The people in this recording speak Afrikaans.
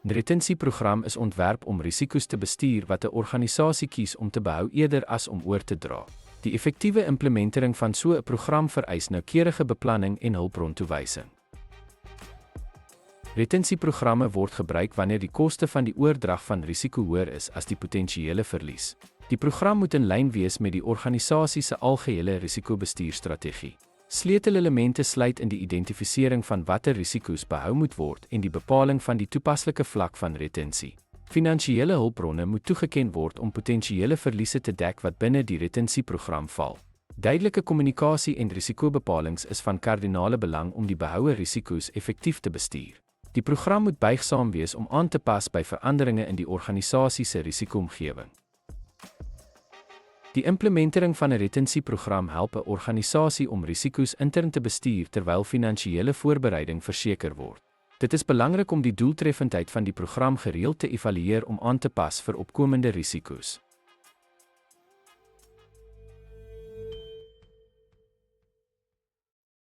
'n Retensieprogram is ontwerp om risiko's te bestuur wat 'n organisasie kies om te behou eerder as om oor te dra. Die effektiewe implementering van so 'n program vereis noukeurige beplanning en hulpbrontoewysing. Retensieprogramme word gebruik wanneer die koste van die oordrag van risiko hoër is as die potensiële verlies. Die program moet in lyn wees met die organisasie se algehele risikobestuurstrategie. Sleutelelemente sluit in die identifisering van watter risiko's behou moet word en die bepaling van die toepaslike vlak van retensie. Finansiële hulpbronne moet toegeken word om potensiële verliese te dek wat binne die retensieprogram val. Duidelike kommunikasie en risikobepalings is van kardinale belang om die behoue risiko's effektief te bestuur. Die program moet buigsaam wees om aan te pas by veranderinge in die organisasie se risikoomgewing. Die implementering van 'n retensieprogram help 'n organisasie om risiko's intern te bestuur terwyl finansiële voorbereiding verseker word. Dit is belangrik om die doeltreffendheid van die program gereeld te evalueer om aan te pas vir opkomende risiko's.